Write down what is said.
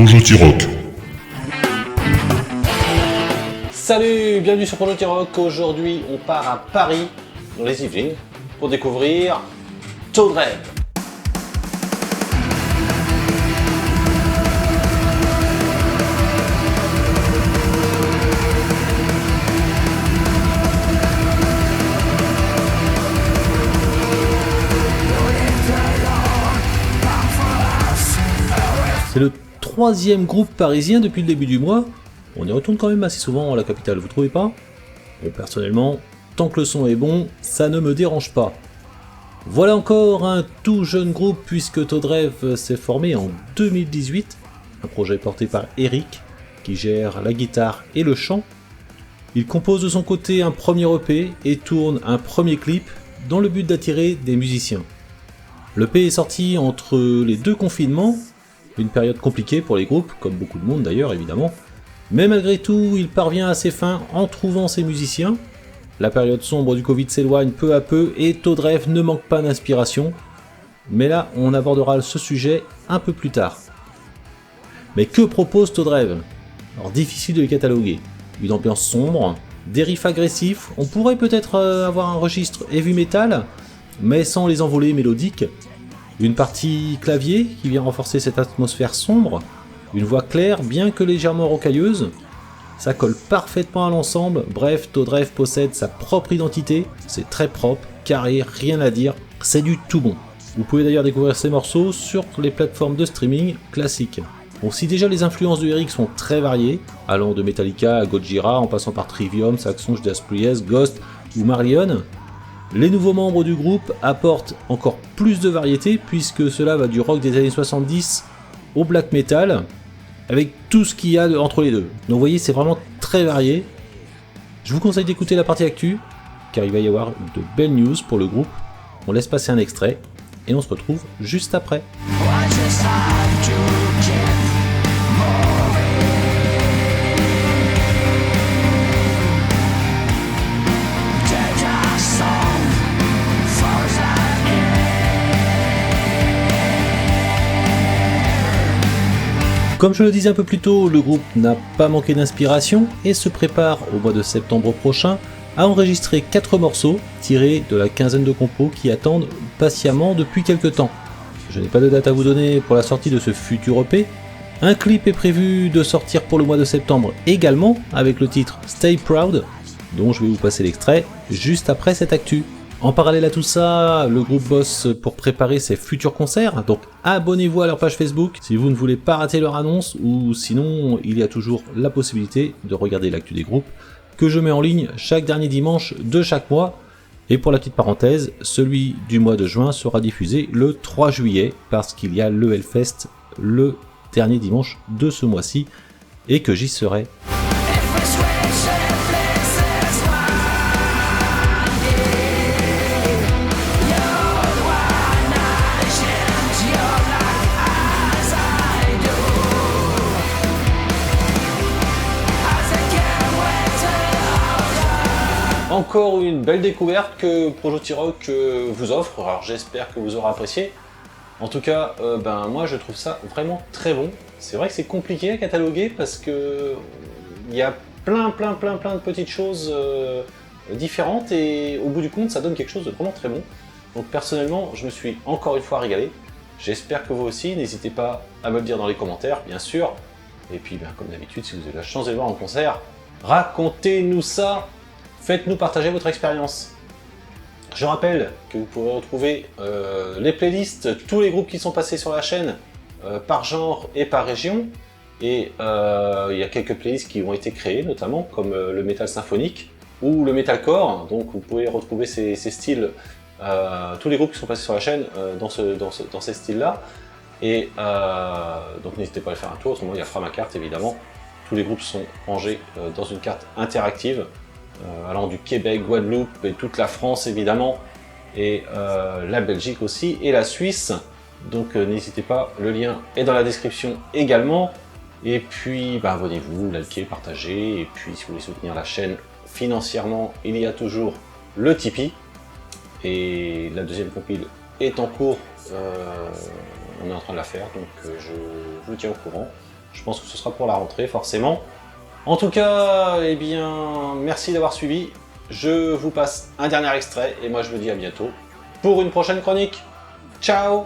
Projet Rock. Salut, bienvenue sur Projet Rock. Aujourd'hui, on part à Paris, dans les Yvelines, pour découvrir Toad Rave. C'est le troisième groupe parisien depuis le début du mois. On y retourne quand même assez souvent à la capitale, vous trouvez pas? Bon, personnellement, tant que le son est bon, ça ne me dérange pas. Voilà encore un tout jeune groupe puisque Toad Rave s'est formé en 2018, un projet porté par Eric, qui gère la guitare et le chant. Il compose de son côté un premier EP et tourne un premier clip dans le but d'attirer des musiciens. L'EP est sorti entre les deux confinements, une période compliquée pour les groupes, comme beaucoup de monde d'ailleurs évidemment, mais malgré tout il parvient à ses fins en trouvant ses musiciens. La période sombre du Covid s'éloigne peu à peu et Toad Rave ne manque pas d'inspiration, mais là on abordera ce sujet un peu plus tard. Mais que propose Toad Rave? Alors difficile de les cataloguer, une ambiance sombre, des riffs agressifs, on pourrait peut-être avoir un registre heavy metal, mais sans les envolées mélodiques. Une partie clavier qui vient renforcer cette atmosphère sombre, une voix claire bien que légèrement rocailleuse, ça colle parfaitement à l'ensemble. Bref, Toad Rave possède sa propre identité, c'est très propre, carré, rien à dire, c'est du tout bon. Vous pouvez d'ailleurs découvrir ces morceaux sur les plateformes de streaming classiques. Bon, si déjà les influences de Eric sont très variées, allant de Metallica à Gojira en passant par Trivium, Saxon, Judas Priest, Ghost ou Marillion, les nouveaux membres du groupe apportent encore plus de variété puisque cela va du rock des années 70 au black metal avec tout ce qu'il y a entre les deux. Donc vous voyez, c'est vraiment très varié. Je vous conseille d'écouter la partie actu car il va y avoir de belles news pour le groupe. On laisse passer un extrait et on se retrouve juste après. Comme je le disais un peu plus tôt, le groupe n'a pas manqué d'inspiration et se prépare au mois de septembre prochain à enregistrer 4 morceaux tirés de la quinzaine de compos qui attendent patiemment depuis quelques temps. Je n'ai pas de date à vous donner pour la sortie de ce futur EP. Un clip est prévu de sortir pour le mois de septembre également avec le titre Stay Proud, dont je vais vous passer l'extrait juste après cette actu. En parallèle à tout ça, le groupe bosse pour préparer ses futurs concerts, donc abonnez-vous à leur page Facebook si vous ne voulez pas rater leur annonce, ou sinon il y a toujours la possibilité de regarder l'actu des groupes que je mets en ligne chaque dernier dimanche de chaque mois. Et pour la petite parenthèse, celui du mois de juin sera diffusé le 3 juillet parce qu'il y a le Hellfest le dernier dimanche de ce mois-ci et que j'y serai. Encore une belle découverte que Projet Rock vous offre, alors j'espère que vous aurez apprécié. En tout cas, moi je trouve ça vraiment très bon. C'est vrai que c'est compliqué à cataloguer parce que il y a plein de petites choses différentes et au bout du compte ça donne quelque chose de vraiment très bon. Donc personnellement, je me suis encore une fois régalé. J'espère que vous aussi, n'hésitez pas à me le dire dans les commentaires, bien sûr. Et puis comme d'habitude, si vous avez la chance de les voir en concert, racontez-nous ça. Faites-nous partager votre expérience. Je rappelle que vous pourrez retrouver les playlists, tous les groupes qui sont passés sur la chaîne, par genre et par région. Et il y a quelques playlists qui ont été créées, notamment comme le métal symphonique ou le metalcore. Donc vous pouvez retrouver ces styles, tous les groupes qui sont passés sur la chaîne dans ces styles-là. Et donc n'hésitez pas à aller faire un tour. En ce moment, il y a Framacarte évidemment. Tous les groupes sont rangés dans une carte interactive. Allant du Québec, Guadeloupe et toute la France évidemment, et la Belgique aussi, et la Suisse. Donc n'hésitez pas, le lien est dans la description également. Et puis abonnez-vous, likez, partagez, et puis si vous voulez soutenir la chaîne financièrement, il y a toujours le Tipeee. Et la deuxième compile est en cours, on est en train de la faire, donc je vous tiens au courant. Je pense que ce sera pour la rentrée, forcément. En tout cas, eh bien, merci d'avoir suivi. Je vous passe un dernier extrait, et moi je vous dis à bientôt pour une prochaine chronique. Ciao!